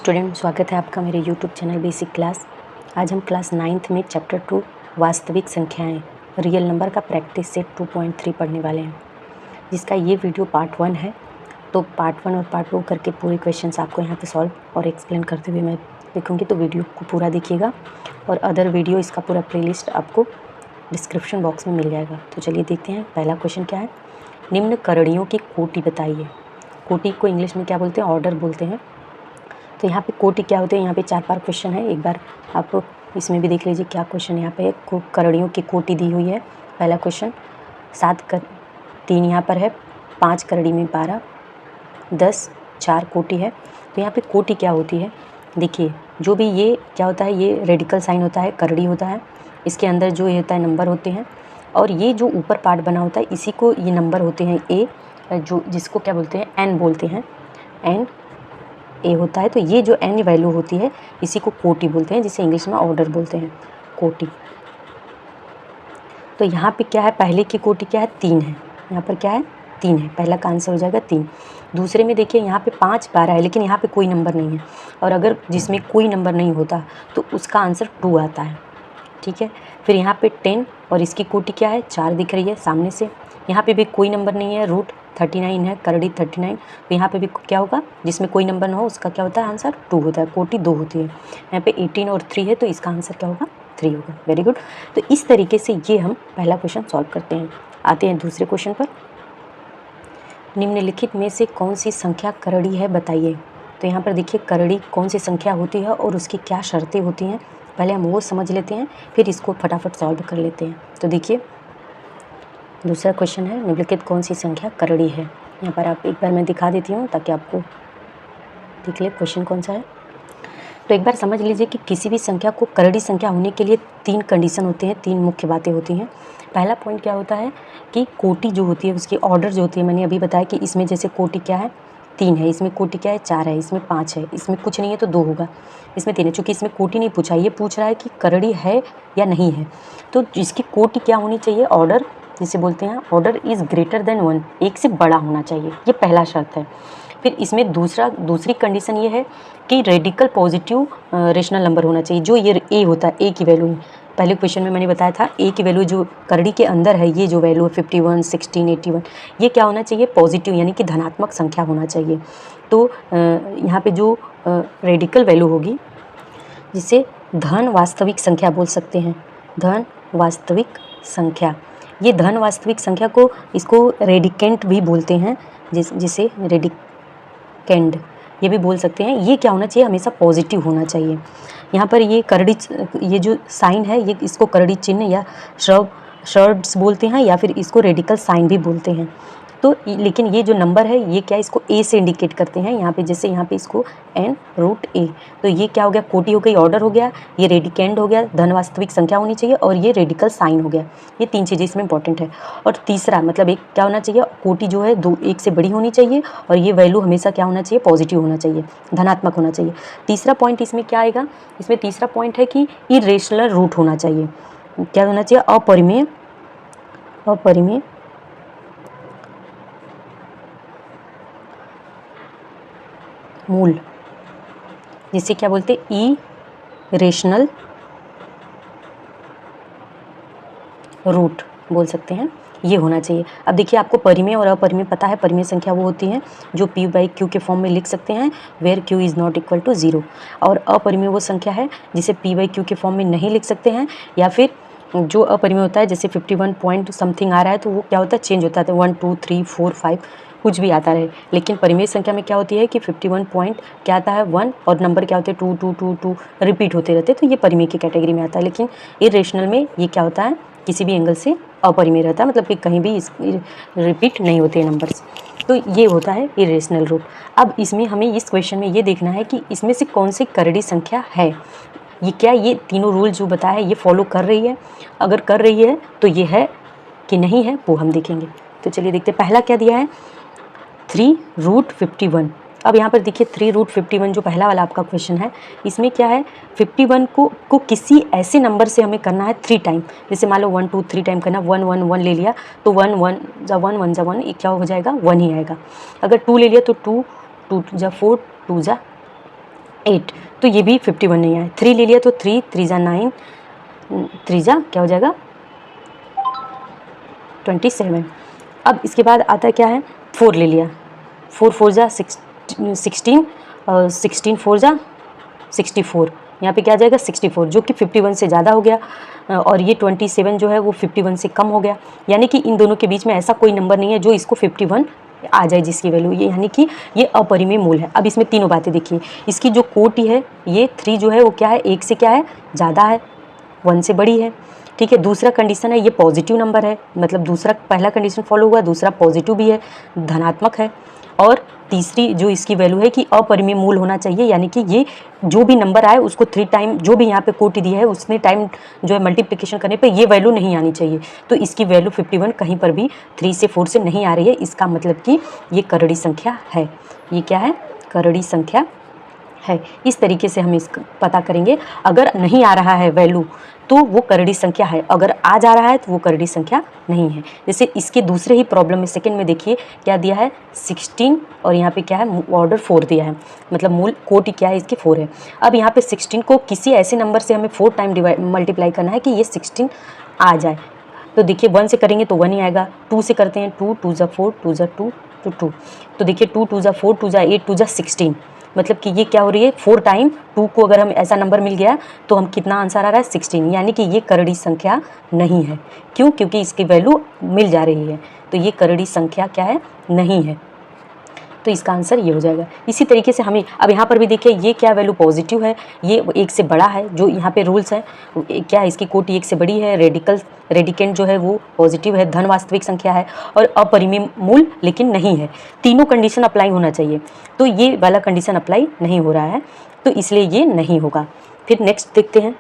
Student, स्वागत है आपका मेरे यूट्यूब चैनल बेसिक क्लास। आज हम क्लास 9th में चैप्टर 2 वास्तविक संख्याएं रियल नंबर का प्रैक्टिस सेट 2.3 पढ़ने वाले हैं, जिसका ये वीडियो पार्ट 1 है। तो पार्ट 1 और पार्ट 2 करके पूरे क्वेश्चंस आपको यहाँ पे सॉल्व और एक्सप्लेन करते हुए मैं देखूँगी, तो वीडियो को पूरा देखिएगा और अदर वीडियो इसका पूरा प्लेलिस्ट आपको डिस्क्रिप्शन बॉक्स में मिल जाएगा। तो चलिए देखते हैं पहला क्वेश्चन क्या है। निम्न करणियों की कोटि बताइए। कोटि को इंग्लिश में क्या बोलते हैं? ऑर्डर बोलते हैं। तो यहाँ पे कोटि क्या होते हैं? यहाँ पे 4 क्वेश्चन है, एक बार आप इसमें भी देख लीजिए क्या क्वेश्चन यहाँ पे करणियों की कोटि दी हुई है। पहला क्वेश्चन 3 यहाँ पर है, 5 करड़ी में 12, 10 4 कोटि है। तो यहाँ पे कोटि क्या होती है? देखिए, जो भी ये क्या होता है, ये रेडिकल साइन होता है, करड़ी होता है, इसके अंदर जो ये होता है नंबर होते हैं, और ये जो ऊपर पार्ट बना होता है इसी को ये नंबर होते हैं ए, जो जिसको क्या बोलते हैं? एन बोलते हैं, एन ए होता है। तो ये जो एन वैल्यू होती है इसी को कोटि बोलते हैं, जिसे इंग्लिश में ऑर्डर बोलते हैं, कोटि। तो यहाँ पे क्या है? पहले की कोटि क्या है? 3 है। यहाँ पर क्या है? 3 है। पहला का आंसर हो जाएगा 3। दूसरे में देखिए यहाँ पे 5 12 है, लेकिन यहाँ पे कोई नंबर नहीं है, और अगर जिसमें कोई नंबर नहीं होता तो उसका आंसर 2 आता है। ठीक है। फिर यहाँ पे 10 और इसकी कोटि क्या है? 4 दिख रही है सामने से। यहाँ पे भी कोई नंबर नहीं है, रूट 39 है, करड़ी 39। तो यहाँ पे भी क्या होगा? जिसमें कोई नंबर ना हो उसका क्या होता है? आंसर 2 होता है, कोटि 2 होती है। यहाँ पे 18 और 3 है, तो इसका आंसर क्या होगा? 3 होगा। Very good. तो इस तरीके से ये हम पहला क्वेश्चन सॉल्व करते हैं। आते हैं दूसरे क्वेश्चन पर। निम्नलिखित में से कौन सी संख्या करड़ी है बताइए। तो यहाँ पर देखिए करड़ी कौन सी संख्या होती है और उसकी क्या शर्तें होती हैं, पहले हम वो समझ लेते हैं, फिर इसको फटाफट सॉल्व कर लेते हैं। तो देखिए दूसरा क्वेश्चन है, निम्नलिखित कौन सी संख्या करड़ी है। यहाँ पर आप एक बार मैं दिखा देती हूँ ताकि आपको देख ले क्वेश्चन कौन सा है। तो एक बार समझ लीजिए कि किसी भी संख्या को करड़ी संख्या होने के लिए 3 कंडीशन होते हैं, 3 मुख्य बातें होती हैं। पहला पॉइंट क्या होता है कि कोटि जो होती है उसकी ऑर्डर जो होती है, मैंने अभी बताया कि इसमें जैसे कोटि क्या है? 3 है, इसमें कोटि क्या है? 4 है, इसमें 5 है, इसमें कुछ नहीं है तो 2 होगा, इसमें 3 है। चूँकि इसमें कोटि नहीं पूछा, ये पूछ रहा है कि करड़ी है या नहीं है। तो इसकी कोटि क्या होनी चाहिए? ऑर्डर जिसे बोलते हैं, ऑर्डर इज़ ग्रेटर देन 1, एक से बड़ा होना चाहिए, ये पहला शर्त है। फिर इसमें दूसरी कंडीशन ये है कि रेडिकल पॉजिटिव रेशनल नंबर होना चाहिए, जो ये ए होता है, ए की वैल्यू। पहले क्वेश्चन में मैंने बताया था ए की वैल्यू जो करड़ी के अंदर है, ये जो वैल्यू है 51 16 81, ये क्या होना चाहिए? पॉजिटिव, यानी कि धनात्मक संख्या होना चाहिए। तो यहाँ पे जो रेडिकल वैल्यू होगी, जिसे धन वास्तविक संख्या बोल सकते हैं, धन वास्तविक संख्या। ये धन वास्तविक संख्या को इसको रेडिकेंट भी बोलते हैं, जिसे रेडिकेंड ये भी बोल सकते हैं। ये क्या होना चाहिए? हमेशा पॉजिटिव होना चाहिए। यहाँ पर ये करड़ी, ये जो साइन है, ये इसको करड़ी चिन्ह या शर्ड्स बोलते हैं, या फिर इसको रेडिकल साइन भी बोलते हैं। तो लेकिन ये जो नंबर है ये क्या, इसको ए से इंडिकेट करते हैं। यहाँ पे जैसे यहाँ पे इसको एन रूट ए, तो ये क्या हो गया? कोटि हो गई, ऑर्डर हो गया, ये रेडिकेंड हो गया, धन वास्तविक संख्या होनी चाहिए, और ये रेडिकल साइन हो गया। ये 3 चीज़ें इसमें इंपॉर्टेंट है। और तीसरा मतलब एक क्या होना चाहिए? कोटि जो है 1 से बड़ी होनी चाहिए, और ये वैल्यू हमेशा क्या होना चाहिए? पॉजिटिव होना चाहिए, धनात्मक होना चाहिए। तीसरा पॉइंट इसमें क्या आएगा? इसमें तीसरा पॉइंट है कि इरेशनल रूट होना चाहिए। क्या होना चाहिए? अपरिमेय मूल, जिसे क्या बोलते हैं? इरेशनल रूट बोल सकते हैं, ये होना चाहिए। अब देखिए आपको परिमेय और अपरिमेय पता है। परिमेय संख्या वो होती है जो p/q के फॉर्म में लिख सकते हैं, where q is not equal to 0। और अपरिमेय वो संख्या है जिसे p/q के फॉर्म में नहीं लिख सकते हैं, या फिर जो अपरिमेय होता है जैसे 51 पॉइंट समथिंग आ रहा है तो वो क्या होता है? चेंज होता है, 1 2 3 4 5 कुछ भी आता रहे। लेकिन परिमेय संख्या में क्या होती है कि 51 पॉइंट क्या आता है? 1, और नंबर क्या होते हैं? 2 2 2 2 रिपीट होते रहते हैं, तो ये परिमेय की कैटेगरी में आता है। लेकिन इरेशनल में ये क्या होता है? किसी भी एंगल से अपरिमेय रहता है, मतलब कि कहीं भी रिपीट नहीं होते हैं नंबर्स। तो ये होता है इरेशनल रूट। अब इसमें हमें इस क्वेश्चन में ये देखना है कि इसमें से कौन सी करड़ी संख्या है। ये क्या, ये तीनों रूल जो बताया है ये फॉलो कर रही है? अगर कर रही है तो ये है कि नहीं है, वो हम देखेंगे। तो चलिए देखते हैं। पहला क्या दिया है? 3√51। अब यहाँ पर देखिए 3√51 जो पहला वाला आपका क्वेश्चन है, इसमें क्या है? 51 को किसी ऐसे नंबर से हमें करना है 3 टाइम। जैसे मान लो 1 2 3 टाइम करना, 1 1 1 ले लिया तो 1 1 जा 1 1 जा 1, ये क्या हो जाएगा? 1 ही आएगा। अगर 2 ले लिया तो 2 2 जा 4 2 जा 8, तो ये भी 51 नहीं आया। 3 ले लिया तो 3 3 जा 9, 3 जा क्या हो जाएगा 27। अब इसके बाद आता है क्या है 4 ले लिया, 4 4 जा 16 और 16 4 जा 64, यहाँ पे क्या आ जाएगा 64, जो कि 51 से ज़्यादा हो गया, और ये 27 जो है वो 51 से कम हो गया। यानी कि इन दोनों के बीच में ऐसा कोई नंबर नहीं है जो इसको 51 आ जाए जिसकी वैल्यू ये, यानी कि ये अपरिमेय मूल है। अब इसमें तीनों बातें देखिए, इसकी जो कोटि है ये 3 जो है वो क्या है 1 से क्या है ज़्यादा है, 1 से बड़ी है। ठीक है, दूसरा कंडीशन है ये पॉजिटिव नंबर है, मतलब दूसरा पहला कंडीशन फॉलो हुआ, दूसरा पॉजिटिव भी है, धनात्मक है, और तीसरी जो इसकी वैल्यू है कि अपरिमेय मूल होना चाहिए, यानी कि ये जो भी नंबर आए उसको 3 टाइम जो भी यहाँ पे कोटि दी है उसने टाइम जो है मल्टीप्लिकेशन करने पे ये वैल्यू नहीं आनी चाहिए। तो इसकी वैल्यू 51 कहीं पर भी 3 से 4 से नहीं आ रही है, इसका मतलब कि ये करड़ी संख्या है। ये क्या है करड़ी संख्या है। इस तरीके से हम इसका पता करेंगे। अगर नहीं आ रहा है वैल्यू तो वो करड़ी संख्या है, अगर आ जा रहा है तो वो करड़ी संख्या नहीं है। जैसे इसके दूसरे ही प्रॉब्लम में सेकंड में देखिए क्या दिया है 16 और यहाँ पे क्या है ऑर्डर 4 दिया है, मतलब मूल कोटि क्या है इसकी 4 है। अब यहाँ पे 16 को किसी ऐसे नंबर से हमें 4 टाइम मल्टीप्लाई करना है कि ये 16 आ जाए। तो देखिए 1 से करेंगे तो 1 ही आएगा, 2 से करते हैं 2 2 जा 4 2 जा 2 तो 2, तो देखिए 2 2 जा 4 2 जा 8 2 जा 16, मतलब कि ये क्या हो रही है 4 टाइम 2 को अगर हम ऐसा नंबर मिल गया तो हम कितना आंसर आ रहा है 16, यानी कि ये करड़ी संख्या नहीं है। क्यों? क्योंकि इसकी वैल्यू मिल जा रही है, तो ये करड़ी संख्या क्या है नहीं है। तो इसका आंसर ये हो जाएगा। इसी तरीके से हमें अब यहाँ पर भी देखिए ये क्या वैल्यू पॉजिटिव है, ये 1 से बड़ा है, जो यहाँ पे रूल्स है क्या है इसकी कोटि 1 से बड़ी है, रेडिकेंट जो है वो पॉजिटिव है, धन वास्तविक संख्या है, और अपरिमेय मूल लेकिन नहीं है। तीनों कंडीशन अप्लाई होना चाहिए, तो ये वाला कंडीशन अप्लाई नहीं हो रहा है, तो इसलिए ये नहीं होगा। फिर नेक्स्ट देखते हैं,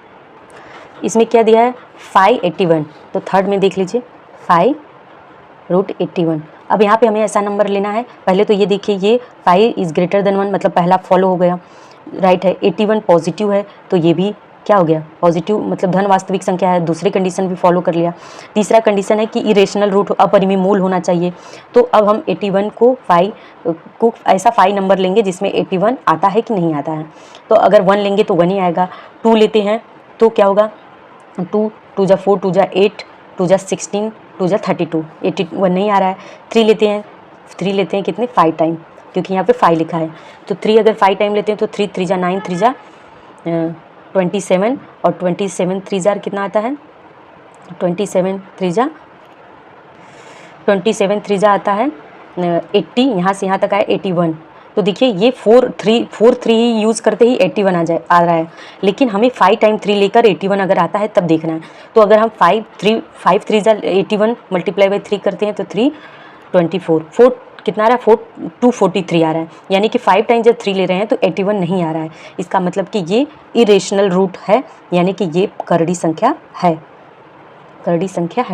इसमें क्या दिया है 581, तो थर्ड में देख लीजिए 5√81। अब यहाँ पे हमें ऐसा नंबर लेना है, पहले तो ये देखिए ये 5 इज़ ग्रेटर देन 1, मतलब पहला फॉलो हो गया, राइट है। 81 पॉजिटिव है, तो ये भी क्या हो गया पॉजिटिव, मतलब धन वास्तविक संख्या है, दूसरी कंडीशन भी फॉलो कर लिया। तीसरा कंडीशन है कि इरेशनल रूट अपरिमेय मूल होना चाहिए, तो अब हम 81 को 5 को ऐसा 5 नंबर लेंगे जिसमें 81 आता है कि नहीं आता है। तो अगर 1 लेंगे तो 1 ही आएगा, 2 लेते हैं तो क्या होगा 2 2 जा 4 2 जा 8 2 जा 16 2 जा 32, 81 नहीं आ रहा है। 3 लेते हैं कितने 5 टाइम, क्योंकि यहाँ पे 5 लिखा है, तो 3 अगर 5 टाइम लेते हैं तो 3 3 जा 9 3 जा 27, और 27 3 जार कितना आता है 27 3 जा आता है 80, यहाँ से यहाँ तक आया 81। तो देखिए ये 4 3 ही यूज़ करते ही 81 आ रहा है, लेकिन हमें 5 टाइम 3 लेकर 81 अगर आता है तब देखना है। तो अगर हम 5 3 जा 81 मल्टीप्लाई बाई 3 करते हैं तो 3 24 4 कितना आ रहा है 243 आ रहा है, यानी कि 5 टाइम जब 3 ले रहे हैं तो 81 नहीं आ रहा है। इसका मतलब कि ये इरेशनल रूट है, यानी कि ये करड़ी संख्या है,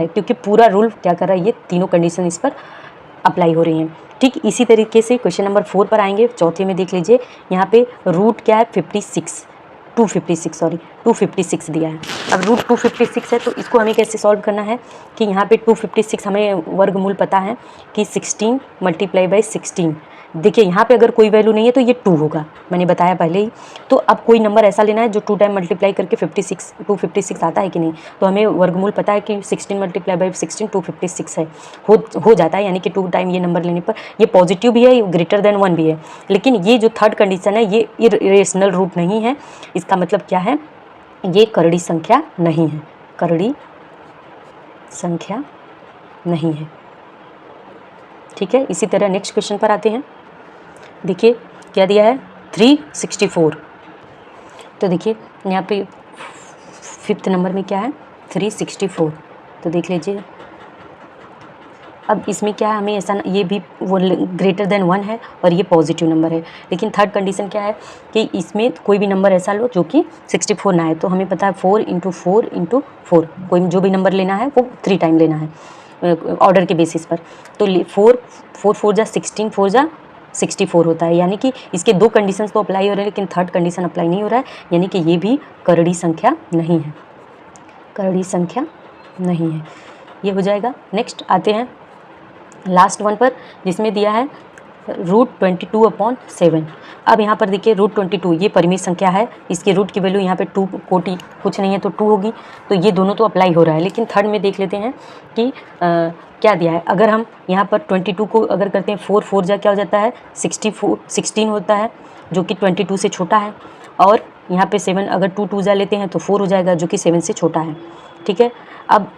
क्योंकि पूरा रूल क्या कर रहा है, ये तीनों कंडीशन इस पर अप्लाई हो रही हैं। ठीक इसी तरीके से क्वेश्चन नंबर 4 पर आएंगे, चौथे में देख लीजिए, यहाँ पे रूट क्या है 256 दिया है। अब रूट 256 है, तो इसको हमें कैसे सॉल्व करना है कि यहाँ पे 256 हमें वर्गमूल पता है कि 16 मल्टीप्लाई बाई 16। देखिए यहाँ पे अगर कोई वैल्यू नहीं है तो ये 2 होगा, मैंने बताया पहले ही। तो अब कोई नंबर ऐसा लेना है जो 2 टाइम मल्टीप्लाई करके 256 आता है कि नहीं, तो हमें वर्गमूल पता है कि 16 मल्टीप्लाई बाई 16 256 है, हो जाता है, यानी कि 2 टाइम ये नंबर लेने पर ये पॉजिटिव भी है, ग्रेटर देन 1 भी है। लेकिन ये जो थर्ड कंडीशन है ये इरेशनल रूट नहीं है, इसका मतलब क्या है ये करड़ी संख्या नहीं है, करड़ी संख्या नहीं है। ठीक है, इसी तरह नेक्स्ट क्वेश्चन पर आते हैं। देखिए क्या दिया है 364, तो देखिए यहाँ पे 5th नंबर में क्या है 364, तो देख लीजिए। अब इसमें क्या है, हमें ऐसा ये भी वो ग्रेटर देन 1 है और ये पॉजिटिव नंबर है, लेकिन थर्ड कंडीशन क्या है कि इसमें कोई भी नंबर ऐसा लो जो कि 64 ना है। तो हमें पता है 4 × 4 × 4, कोई जो भी नंबर लेना है वो 3 टाइम लेना है ऑर्डर के बेसिस पर। तो 4 जा 16 4 जा 64 होता है, यानी कि इसके 2 कंडीशंस तो अप्लाई हो रहे हैं, लेकिन थर्ड कंडीशन अप्लाई नहीं हो रहा है, यानी कि ये भी करड़ी संख्या नहीं है, करड़ी संख्या नहीं है, ये हो जाएगा। नेक्स्ट आते हैं लास्ट वन पर, जिसमें दिया है √22/7। अब यहाँ पर देखिए √22 ये परिमेय संख्या है, इसकी रूट की वैल्यू यहाँ पे 2 कोटि कुछ नहीं है तो 2 होगी, तो ये दोनों तो अप्लाई हो रहा है। लेकिन थर्ड में देख लेते हैं कि क्या दिया है। अगर हम यहाँ पर 22 को अगर करते हैं 4 4 जा क्या हो जाता है 16 होता है, जो कि 22 से छोटा है। और यहाँ पे 7 अगर 2 2 जा लेते हैं तो 4 हो जाएगा, जो कि 7 से छोटा है। ठीक है, अब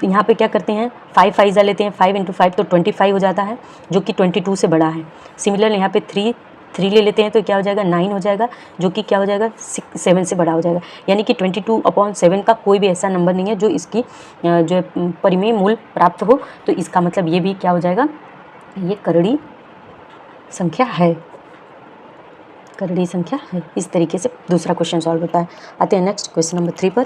यहाँ पे क्या करते हैं 5 5 जा लेते हैं, 5 × 5 तो 25 हो जाता है, जो कि 22 से बड़ा है। सिमिलर यहाँ पे 3 3 ले लेते हैं तो क्या हो जाएगा 9 हो जाएगा, जो कि क्या हो जाएगा 7 से बड़ा हो जाएगा। यानी कि 22/7 का कोई भी ऐसा नंबर नहीं है जो इसकी जो परिमेय मूल प्राप्त हो। तो इसका मतलब ये भी क्या हो जाएगा, ये करड़ी संख्या है, करड़ी संख्या है। इस तरीके से दूसरा क्वेश्चन सॉल्व होता है। आते हैं नेक्स्ट क्वेश्चन नंबर 3 पर।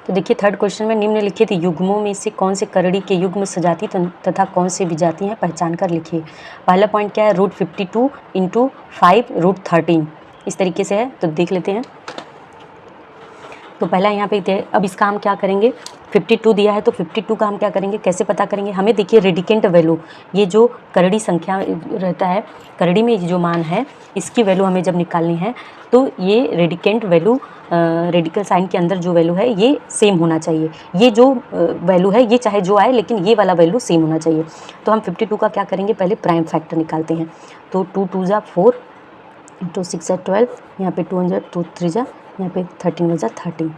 तो देखिए थर्ड क्वेश्चन में निम्नलिखित युग्मों में से कौन से करड़ी के युग्म सजाती तथा कौन से विजाती हैं, पहचान कर लिखिए। पहला पॉइंट क्या है, √52 × 5 √13 इस तरीके से है, तो देख लेते हैं। तो पहला यहाँ पे अब इसका हम क्या करेंगे, 52 दिया है तो 52 का हम क्या करेंगे, कैसे पता करेंगे। हमें देखिए रेडिकेंट वैल्यू, ये जो करड़ी संख्या रहता है, करड़ी में जो मान है इसकी वैल्यू हमें जब निकालनी है तो ये रेडिकेंट वैल्यू रेडिकल साइन के अंदर जो वैल्यू है ये सेम होना चाहिए। ये जो वैल्यू है ये चाहे जो आए लेकिन ये वाला वैल्यू सेम होना चाहिए। तो हम 52 का क्या करेंगे, पहले प्राइम फैक्टर निकालते हैं। तो 2 2 जा 4, 2 6 जा 12, यहाँ पे 2 2 3 जा, यहाँ पे 13 जा 13।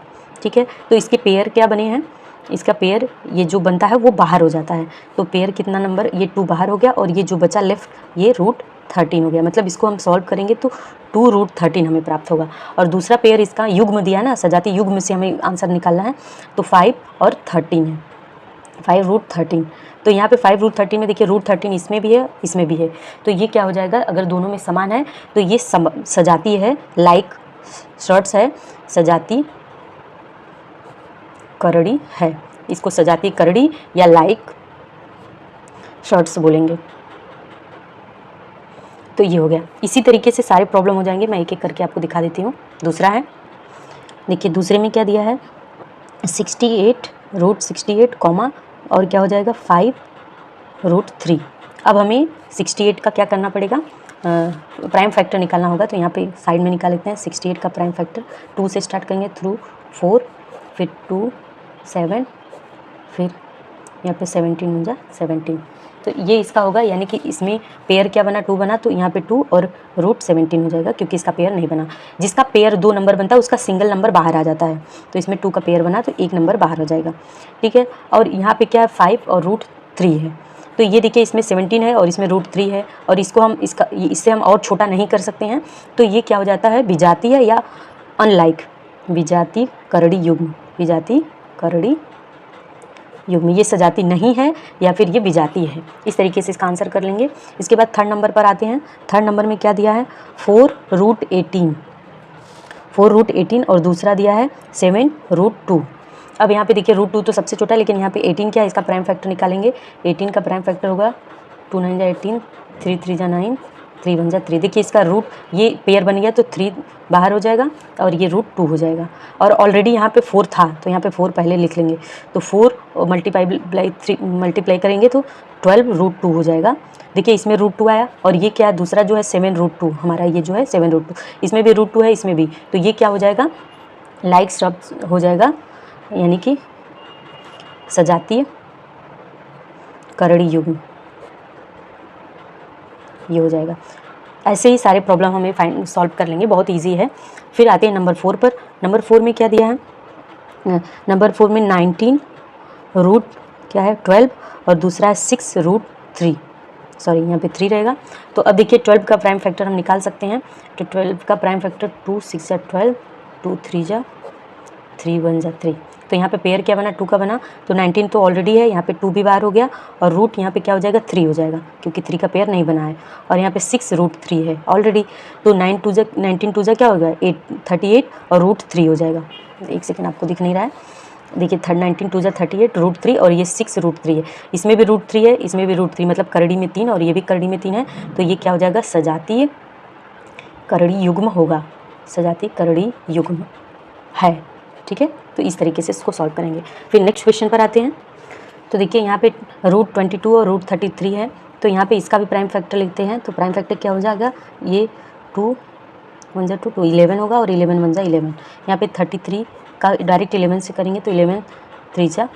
ठीक है, तो इसके पेयर क्या बने हैं, इसका पेयर ये जो बनता है वो बाहर हो जाता है। तो पेयर कितना नंबर, ये 2 बाहर हो गया और ये जो बचा लेफ्ट ये √13 हो गया। मतलब इसको हम सॉल्व करेंगे तो 2 √13 हमें प्राप्त होगा। और दूसरा पेयर इसका युग्म दिया ना, सजाती युग्म से हमें आंसर निकालना है, तो 5 और 13 है, 5 √13। तो यहाँ पे 5 √13 में देखिए √13 इसमें भी है इसमें भी है, तो ये क्या हो जाएगा, अगर दोनों में समान है तो ये सजाती है, लाइक शर्ट्स है, सजाती करड़ी है। इसको सजाती करड़ी या लाइक शर्ट्स बोलेंगे। तो ये हो गया। इसी तरीके से सारे प्रॉब्लम हो जाएंगे, मैं एक एक करके आपको दिखा देती हूँ। दूसरा है, देखिए दूसरे में क्या दिया है, 68 √68 कॉमा और क्या हो जाएगा 5 √3। अब हमें 68 का क्या करना पड़ेगा, प्राइम फैक्टर निकालना होगा। तो यहाँ पे साइड में निकाल लेते हैं 68 का प्राइम फैक्टर। 2 से स्टार्ट करेंगे, थ्रू 4, फिर 2 7, फिर यहाँ पे 17 बन जा 17। तो ये इसका होगा, यानी कि इसमें पेयर क्या बना, 2 बना, तो यहाँ पे 2 और √17 हो जाएगा, क्योंकि इसका पेयर नहीं बना। जिसका पेयर 2 नंबर बनता है उसका सिंगल नंबर बाहर आ जाता है। तो इसमें 2 का पेयर बना तो 1 नंबर बाहर हो जाएगा। ठीक है, और यहाँ पे क्या है 5 और √3 है। तो ये देखिए इसमें 17 है और इसमें √3 है, और इसको हम इससे हम और छोटा नहीं कर सकते हैं। तो ये क्या हो जाता है, विजातीय है या अनलाइक, विजाती करड़ी युग्म, विजाती करड़ी युग्म। ये सजाती नहीं है या फिर ये विजाती है। इस तरीके से इसका आंसर कर लेंगे। इसके बाद थर्ड नंबर पर आते हैं। थर्ड नंबर में क्या दिया है, 4 √18, 4 √18 और दूसरा दिया है 7 √2। अब यहाँ पे देखिए √2 तो सबसे छोटा है, लेकिन यहाँ पे 18 क्या है, इसका प्राइम फैक्टर निकालेंगे। 18 का प्राइम फैक्टर होगा 2 9 जा 18, 3 3 जा 9, 3 1 जा 3। देखिए इसका रूट ये पेयर बन गया तो 3 बाहर हो जाएगा और ये √2 हो जाएगा। और ऑलरेडी यहाँ पे 4 था तो यहाँ पे 4 पहले लिख लेंगे। तो 4 मल्टीप्लाई करेंगे तो 12 √2 हो जाएगा। देखिए इसमें √2 आया, और ये क्या है दूसरा जो है 7 √2, हमारा ये जो है 7 √2, इसमें भी √2 है इसमें भी। तो ये क्या हो जाएगा, लाइक शब्द हो जाएगा, यानी कि सजातीय करड़ी युग्म, ये हो जाएगा। ऐसे ही सारे प्रॉब्लम हमें सॉल्व कर लेंगे, बहुत इजी है। फिर आते हैं नंबर 4 पर। नंबर 4 में क्या दिया है, नंबर 4 में 19 क्या है 12 और दूसरा है 6 √3, सॉरी यहाँ पे 3 रहेगा। तो अब देखिए 12 का प्राइम फैक्टर हम निकाल सकते हैं। तो 12 का प्राइम फैक्टर 2 6 जा 12, 2 3 जा 3 1 जा 3। तो यहाँ पे पेयर क्या बना, 2 का बना। तो 19 तो ऑलरेडी है, यहाँ पे 2 भी बाहर हो गया, और रूट यहाँ पे क्या हो जाएगा 3 हो जाएगा, क्योंकि 3 का पेयर नहीं बना है। और यहाँ पे 6 √3 है ऑलरेडी। तो 19 2 जा क्या होगा 38 और √3 हो जाएगा। एक सेकेंड आपको दिख नहीं रहा है, देखिए 19 2 जा 38 √3 और ये 6 √3 है। इसमें भी √3 है, इसमें भी √3, मतलब करड़ी में 3 और ये भी करड़ी में 3 है। तो ये क्या हो जाएगा, सजातीय करड़ी युग्म होगा, सजातीय करड़ी युग्म है। ठीक है, तो इस तरीके से इसको सॉल्व करेंगे। फिर नेक्स्ट क्वेश्चन पर आते हैं। तो देखिए यहाँ पे √22 और √33 है। तो यहाँ पे इसका भी प्राइम फैक्टर लिखते हैं। तो प्राइम फैक्टर क्या हो जाएगा, ये 2 1 जा 2 2 11 होगा और 11 1 जा 11। यहाँ पे 33 का डायरेक्ट 11 से करेंगे तो 11 3 जा,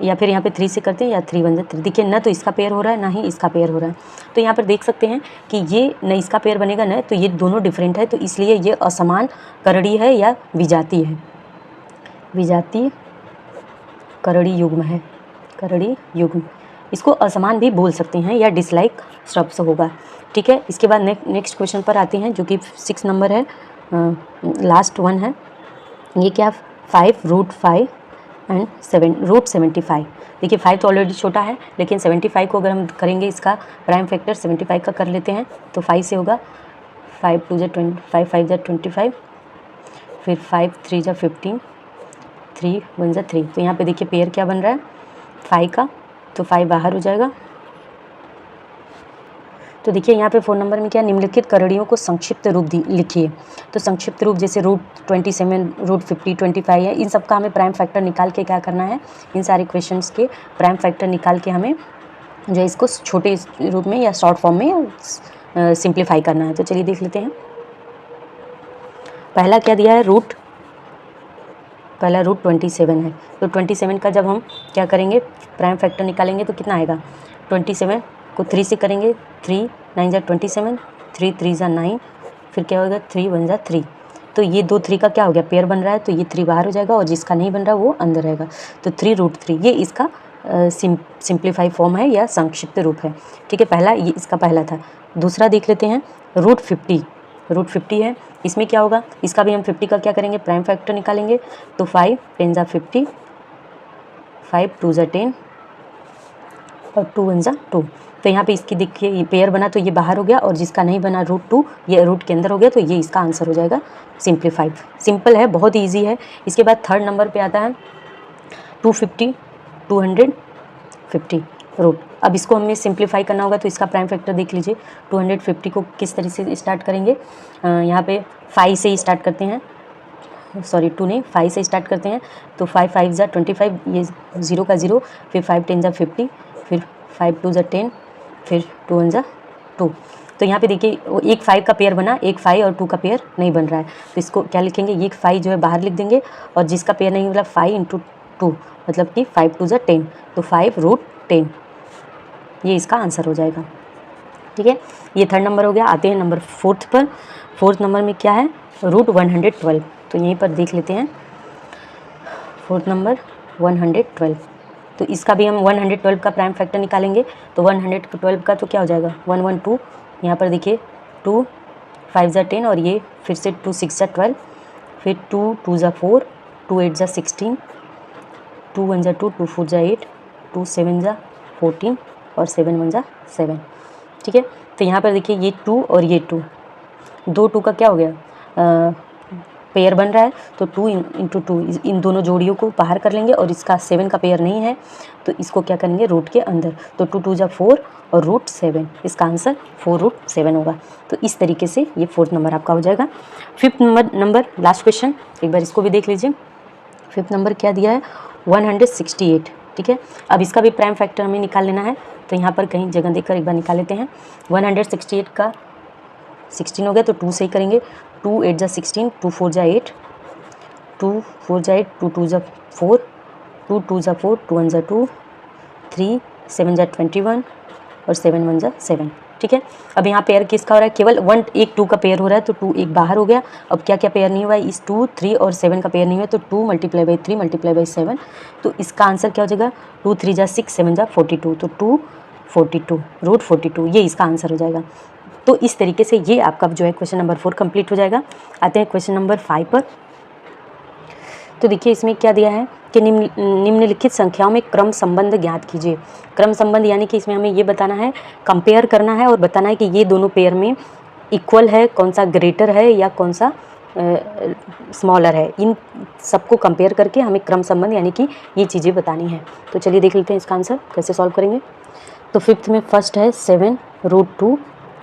या फिर यहाँ पे 3 से करते हैं या 3 1 जा 3। देखिए ना तो इसका पेयर हो रहा है ना ही इसका पेयर हो रहा है। तो यहाँ पर देख सकते हैं कि ये न इसका पेयर बनेगा न, तो ये दोनों डिफरेंट है, तो इसलिए ये असमान करड़ी है या विजातीय है, विजातीय करड़ी युग्म है, करड़ी युग्म। इसको असमान भी बोल सकते हैं या डिसलाइक शब्द होगा। ठीक है, इसके बाद नेक्स्ट क्वेश्चन पर आते हैं जो कि 6 नंबर है, लास्ट वन है। ये क्या, 5√5 एंड 7√75। देखिए 5 तो ऑलरेडी छोटा है, लेकिन 75 को अगर हम करेंगे इसका प्राइम फैक्टर 75 का कर लेते हैं तो 5 से होगा। 5 2 जा 25, 5 जा 25, फिर 5 3 जा 15, 3 1 जा 3। तो यहाँ पे देखिए पेयर क्या बन रहा है 5 का, तो 5 बाहर हो जाएगा। तो देखिए यहाँ पे 4 नंबर में क्या, निम्नलिखित करड़ियों को संक्षिप्त रूप लिखिए। तो संक्षिप्त रूप जैसे √27, √50, 25 है, इन सब का हमें प्राइम फैक्टर निकाल के क्या करना है, इन सारे क्वेश्चंस के प्राइम फैक्टर निकाल के हमें जो है इसको छोटे रूप में या शॉर्ट फॉर्म में सिंप्लीफाई करना है। तो चलिए देख लेते हैं। पहला क्या दिया है, पहला √27 है। तो 27 का जब हम क्या करेंगे प्राइम फैक्टर निकालेंगे तो कितना आएगा, 27 को 3 से करेंगे, 3 9 जा 27, 3 3 जा 9, फिर क्या होगा 3 1 जा 3। तो ये 2 3 का क्या हो गया, पेयर बन रहा है, तो ये 3 बाहर हो जाएगा और जिसका नहीं बन रहा वो अंदर रहेगा। तो 3√3 ये इसका सिंप्लीफाई फॉर्म है या संक्षिप्त रूप है। ठीक है, पहला ये इसका पहला था। दूसरा देख लेते हैं √50 है। इसमें क्या होगा, इसका भी हम 50 का क्या करेंगे प्राइम फैक्टर निकालेंगे। तो 5 10 जा 50, 5 2 जा 10 और 2 1 जा 2। तो यहाँ पे इसकी देखिए ये पेयर बना तो ये बाहर हो गया और जिसका नहीं बना √2 ये रूट के अंदर हो गया, तो ये इसका आंसर हो जाएगा सिंप्लीफाइड। सिंपल है, बहुत ईजी है। इसके बाद 3rd नंबर पे आता है 250 रूट। अब इसको हमें सिंप्लीफाई करना होगा तो इसका प्राइम फैक्टर देख लीजिए। 250 को किस तरह से स्टार्ट करेंगे, यहाँ पे 5 से ही स्टार्ट करते हैं, सॉरी 2 नहीं 5 से स्टार्ट करते हैं। तो 5 5 जा 25, ये 0 का 0, फिर 5 10 जा 50, फिर 5 2 जा 10, फिर 2 1 जा 2। तो यहाँ पे देखिए एक 5 का पेयर बना, एक 5 और 2 का पेयर नहीं बन रहा है, तो इसको क्या लिखेंगे, ये 5 जो है बाहर लिख देंगे और जिसका पेयर नहीं मतलब 5 × 2 मतलब कि 5 2 जा 10, तो 5√10 ये इसका आंसर हो जाएगा। ठीक है, ये 3rd नंबर हो गया। आते हैं नंबर 4th पर। 4th नंबर में क्या है, √112। तो यहीं पर देख लेते हैं 4th नंबर 112। तो इसका भी हम 112 का प्राइम फैक्टर निकालेंगे। तो 112 का तो क्या हो जाएगा 112, यहाँ पर देखिए 2 5 जा 10 और ये फिर से 2 6 जा 12, फिर 2 2 जा 4, 2 8 जा 16, 2 1 जा 2, 2 4 जा 8, 2 7 जा 14 और 7 1 जा 7। ठीक है, तो यहाँ पर देखिए ये 2 और ये 2, 2 2 का क्या हो गया पेयर बन रहा है, तो 2 × 2 इन दोनों जोड़ियों को बाहर कर लेंगे और इसका 7 का पेयर नहीं है तो इसको क्या करेंगे रूट के अंदर। तो 2 2 जा 4 और √7, इसका आंसर 4√7 होगा। तो इस तरीके से ये 4th नंबर आपका हो जाएगा। 5th नंबर लास्ट क्वेश्चन, एक बार इसको भी देख लीजिए। 5th नंबर क्या दिया है 168। ठीक है, अब इसका भी प्राइम फैक्टर हमें निकाल लेना है। तो यहाँ पर कहीं जगह देखकर एक बार निकाल लेते हैं। 168 का 16 हो गया तो 2 से ही करेंगे। 2 8 जा 16, 2 4 जा 8, 2 4 जा 8, 2 2 जा 4, 2 2 जा 4, 2 1 जा 2, 3 7 जा 21 और 7 1 जा 7। ठीक है, अब यहाँ पेयर किसका हो रहा है, केवल 1 1 2 का पेयर हो रहा है, तो 2 एक बाहर हो गया। अब क्या क्या पेयर नहीं हुआ है, इस 2 3 और 7 का पेयर नहीं हुआ, तो 2 × 3 × 7। तो इसका आंसर क्या हो जाएगा 2 3 जा 6, 7 जा 42, तो 242 √42 ये इसका आंसर हो जाएगा। तो इस तरीके से ये आपका जो है क्वेश्चन नंबर 4 कंप्लीट हो जाएगा। आते हैं क्वेश्चन नंबर 5 पर। तो देखिए इसमें क्या दिया है कि निम्नलिखित संख्याओं में क्रम संबंध ज्ञात कीजिए। क्रम संबंध यानी कि इसमें हमें ये बताना है, कंपेयर करना है और बताना है कि ये दोनों पेयर में इक्वल है, कौन सा ग्रेटर है या कौन सा स्मॉलर है। इन सबको कंपेयर करके हमें क्रम संबंध यानी कि ये चीज़ें बतानी है। तो चलिए देख लेते हैं इसका आंसर कैसे सॉल्व करेंगे। तो 5th में फर्स्ट है 7√2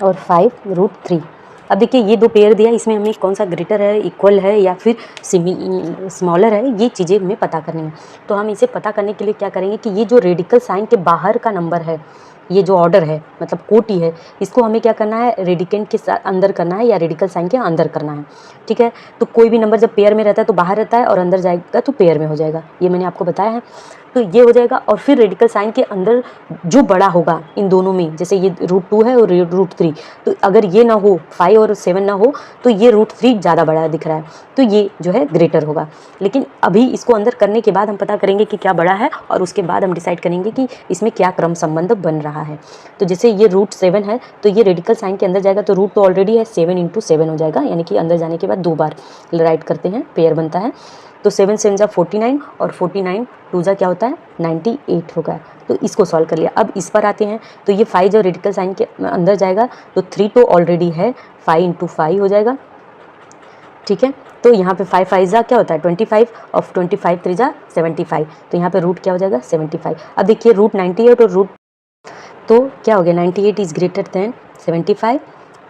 और 5√3। अब देखिए ये दो पेयर दिया, इसमें हमें कौन सा ग्रेटर है, इक्वल है या फिर स्मॉलर है, ये चीज़ें हमें पता करनी है। तो हम इसे पता करने के लिए क्या करेंगे कि ये जो रेडिकल साइन के बाहर का नंबर है, ये जो ऑर्डर है मतलब कोटि है, इसको हमें क्या करना है, रेडिकेंड के अंदर करना है या रेडिकल साइन के अंदर करना है। ठीक है, तो कोई भी नंबर जब पेयर में रहता है तो बाहर रहता है और अंदर जाएगा तो पेयर में हो जाएगा, ये मैंने आपको बताया है। तो ये हो जाएगा और फिर रेडिकल साइन के अंदर जो बड़ा होगा इन दोनों में, जैसे ये √2 है और √3, तो अगर ये ना हो 5 और 7 ना हो तो ये √3 ज़्यादा बड़ा दिख रहा है, तो ये जो है ग्रेटर होगा। लेकिन अभी इसको अंदर करने के बाद हम पता करेंगे कि क्या बड़ा है और उसके बाद हम डिसाइड करेंगे कि इसमें क्या क्रम संबंध बन रहा है। तो जैसे ये √7 है तो ये रेडिकल साइन के अंदर जाएगा तो रूट तो ऑलरेडी है, 7 × 7 हो जाएगा, यानी कि अंदर जाने के बाद 2 बार राइट करते हैं, पेयर बनता है। तो 7 7 जा 49 और 49 2 जा क्या होता है 98 होगा। तो इसको सॉल्व कर लिया। अब इस पर आते हैं, तो ये 5 जो रेडिकल साइन के अंदर जाएगा तो 3 तो ऑलरेडी है, 5 × 5 हो जाएगा। ठीक है, तो यहाँ पे 5 5 जा क्या होता है 25 और 25 3 जा 75, तो यहाँ पे रूट क्या हो जाएगा 75। अब देखिए √98 और रूट, तो क्या हो गया 98 इज़ ग्रेटर देन 75,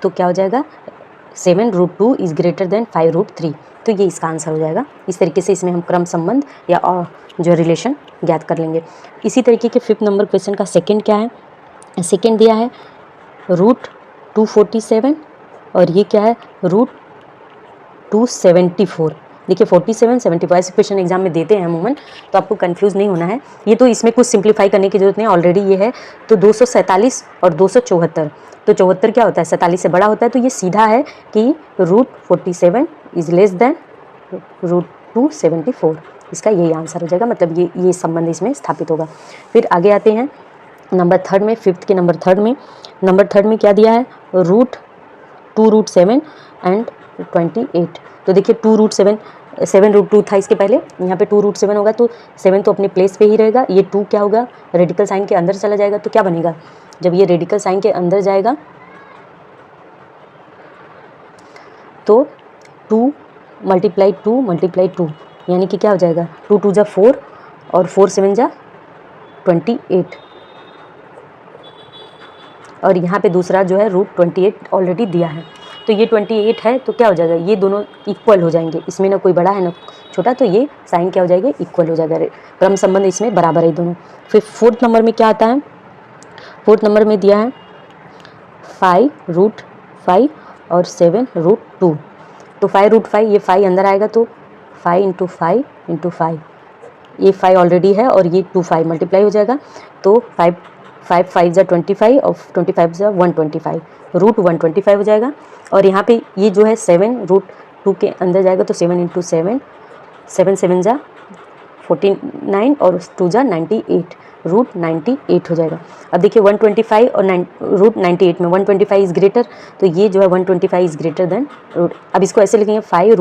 तो क्या हो जाएगा 7 √2 इज़ ग्रेटर देन 5 √3, तो ये इसका आंसर हो जाएगा। इस तरीके से इसमें हम क्रम संबंध या जो रिलेशन ज्ञात कर लेंगे। इसी तरीके के 5th नंबर क्वेश्चन का सेकंड क्या है, सेकंड दिया है √247 और ये क्या है √274। देखिए 47 74 ऐसे क्वेश्चन एग्जाम में देते हैं अमूमन, तो आपको कंफ्यूज नहीं होना है। ये तो इसमें कुछ सिंप्लीफाई करने की जरूरत नहीं, ऑलरेडी ये है। तो 247 और 274, तो 74 क्या होता है 47 से बड़ा होता है, तो ये सीधा है कि √47 इज़ लेस देन √274, इसका यही आंसर हो जाएगा। मतलब ये संबंध इसमें स्थापित होगा। फिर आगे आते हैं नंबर थर्ड में, 5th के नंबर थर्ड में क्या दिया है √2√7 एंड 28। तो देखिए 2√7 7 √2 था इसके पहले, यहाँ पे 2√7 होगा तो 7 तो अपने प्लेस पे ही रहेगा। ये 2 क्या होगा रेडिकल साइन के अंदर चला जाएगा, तो क्या बनेगा जब ये रेडिकल साइन के अंदर जाएगा तो 2 × 2 यानी कि क्या हो जाएगा 2 2 जा 4 और 4 7 जा 28, और यहाँ पे दूसरा जो है √28 ऑलरेडी दिया है, तो ये 28 है तो क्या हो जाएगा ये दोनों इक्वल हो जाएंगे, इसमें ना कोई बड़ा है ना छोटा, तो ये साइन क्या हो जाएगा इक्वल हो जाएगा, क्रम संबंध इसमें बराबर है दोनों। फिर 4th नंबर में क्या आता है, 4th नंबर में दिया है 5 √5 और 7 √2, तो 5 √5 ये 5 अंदर आएगा तो 5 × 5 × 5, ये 5 ऑलरेडी है और ये 2 5 मल्टीप्लाई हो जाएगा, तो 5 5 जा 25 और 25 जा 125, √125 हो जाएगा। और यहाँ पे ये जो है 7 √2 के अंदर जाएगा तो 7 × 7 7 7 जा 49 और 2 जा 98, √98 हो जाएगा। अब देखिए 125 और √98 में 125 इज़ ग्रेटर, तो ये जो है 125 इज़ ग्रेटर देन रूट, अब इसको ऐसे लिखेंगे 5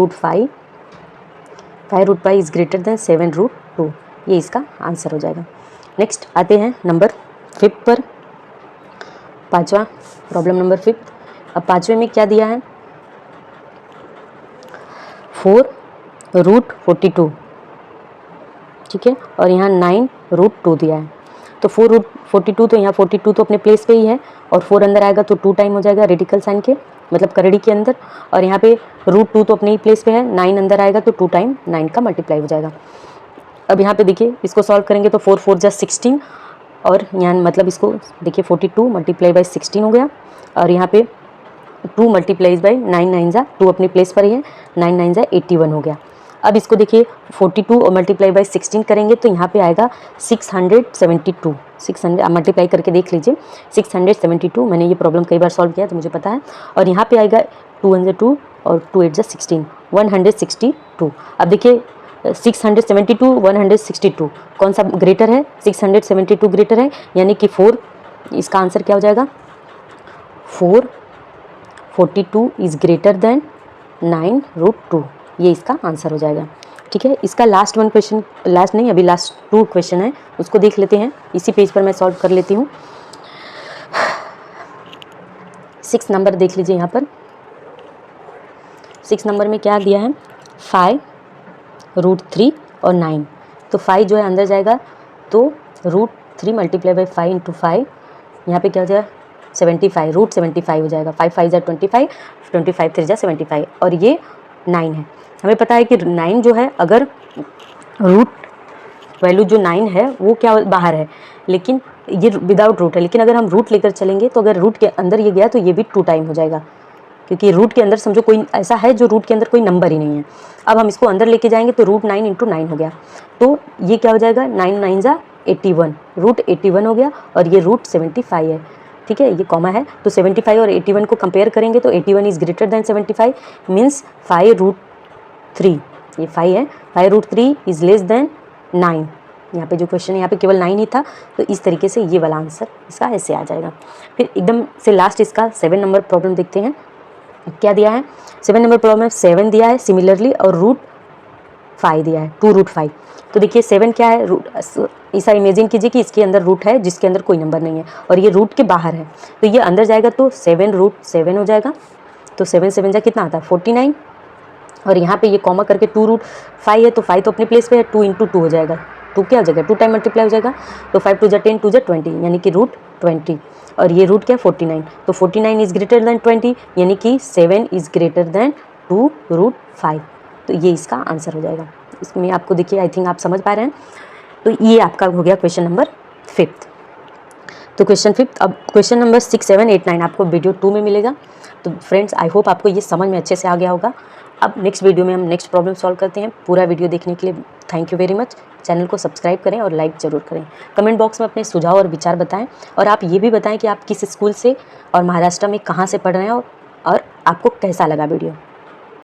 √5 इज़ ग्रेटर देन 7 √2, ये इसका आंसर हो जाएगा। नेक्स्ट आते हैं नंबर 5 पर, 5वां प्रॉब्लम नंबर 5। अब 5वें में क्या दिया है 4 √42, ठीक है, और यहाँ 9 √2 दिया है, तो 4 √42, तो यहाँ 42 तो अपने प्लेस पे ही है और 4 अंदर आएगा तो 2 टाइम हो जाएगा रेडिकल साइन के मतलब करड़ी के अंदर, और यहाँ पे √2 तो अपने ही प्लेस पे है, 9 अंदर आएगा तो 2 टाइम 9 का मल्टीप्लाई हो जाएगा। अब यहाँ पे देखिए इसको सॉल्व करेंगे तो 4 4 जा 16, और यहाँ मतलब इसको देखिए 42 मल्टीप्लाई बाई 16 हो गया, और यहाँ पे 2 मल्टीप्लाई बाई 9 9 जा 2 अपनी प्लेस पर ही है, 9 9 जा 81 हो गया। अब इसको देखिए 42 और मल्टीप्लाई बाई 16 करेंगे तो यहाँ पे आएगा 672, 600 आप मल्टीप्लाई करके देख लीजिए 672, मैंने ये प्रॉब्लम कई बार सॉल्व किया तो मुझे पता है। और यहाँ पे आएगा 2 1 2 और 2 8 16, 162। अब देखिए 672 162 कौन सा ग्रेटर है, 672 ग्रेटर है, यानी कि 4, इसका आंसर क्या हो जाएगा 4 42 इज़ ग्रेटर देन 9 √2, ये इसका आंसर हो जाएगा। ठीक है, इसका लास्ट वन क्वेश्चन, लास्ट नहीं अभी लास्ट 2 क्वेश्चन है उसको देख लेते हैं, इसी पेज पर मैं सॉल्व कर लेती हूँ। 6 नंबर देख लीजिए, यहाँ पर 6 नंबर में क्या दिया है 5 √3 और 9, तो 5 जो है अंदर जाएगा तो √3 मल्टीप्लाई बाई 5 × 5, यहाँ पे क्या हो जाएगा 75, √75 हो जाएगा, 5 5 जा 25, 25 3 जा 75, और ये 9 है। हमें पता है कि 9 जो है अगर रूट वैल्यू जो 9 है वो क्या बाहर है, लेकिन ये विदाउट रूट है, लेकिन अगर हम रूट लेकर चलेंगे तो अगर रूट के अंदर ये गया तो ये भी 2 टाइम हो जाएगा, क्योंकि रूट के अंदर समझो कोई ऐसा है जो रूट के अंदर कोई नंबर ही नहीं है। अब हम इसको अंदर लेके जाएंगे तो रूट 9 × 9 हो गया, तो ये क्या हो जाएगा 9 9 जा 81, रूट 81 हो गया और ये रूट 75 है। ठीक है, ये कॉमा है तो 75 और 81 को कंपेयर करेंगे तो 81 इज ग्रेटर देन 75 मीन्स 5√3, ये 5 है, 5√3 इज लेस देन 9। यहाँ पे जो क्वेश्चन है यहाँ पे केवल 9 ही था, तो इस तरीके से ये वाला आंसर इसका ऐसे आ जाएगा। फिर एकदम से लास्ट इसका 7 नंबर प्रॉब्लम देखते हैं क्या दिया है। 7 नंबर प्रॉब्लम में 7 दिया है सिमिलरली और √5 दिया है, 2√5। तो देखिए 7 क्या है, रूट ऐसा इमेजिन कीजिए कि इसके अंदर रूट है जिसके अंदर कोई नंबर नहीं है और ये रूट के बाहर है, तो ये अंदर जाएगा तो 7√7 हो जाएगा। तो 7 7 जा कितना आता है 49, और यहाँ पे ये कॉमा करके 2√5 है तो 5 तो अपने प्लेस पे है, 2 × 2 हो जाएगा, 2 क्या हो जाएगा 2 टाइम मल्टीप्लाई हो जाएगा, तो 5 2 जा 10 2 जा 20 यानी कि √20, और ये रूट क्या 49, तो 49 इज़ ग्रेटर देन 20 यानी कि 7 इज़ ग्रेटर देन 2√5, तो ये इसका आंसर हो जाएगा। इसमें आपको देखिए आई थिंक आप समझ पा रहे हैं। तो ये आपका हो गया क्वेश्चन नंबर 5। तो क्वेश्चन 5, अब क्वेश्चन नंबर 6 7 8 9 आपको वीडियो 2 में मिलेगा। तो फ्रेंड्स आई होप आपको ये समझ में अच्छे से आ गया होगा। अब नेक्स्ट वीडियो में हम नेक्स्ट प्रॉब्लम सॉल्व करते हैं। पूरा वीडियो देखने के लिए thank you very much. Channel को सब्सक्राइब करें और लाइक ज़रूर करें। कमेंट बॉक्स में अपने सुझाव और विचार बताएं, और आप ये भी बताएं कि आप किस स्कूल से और महाराष्ट्र में कहाँ से पढ़ रहे हैं और आपको कैसा लगा वीडियो।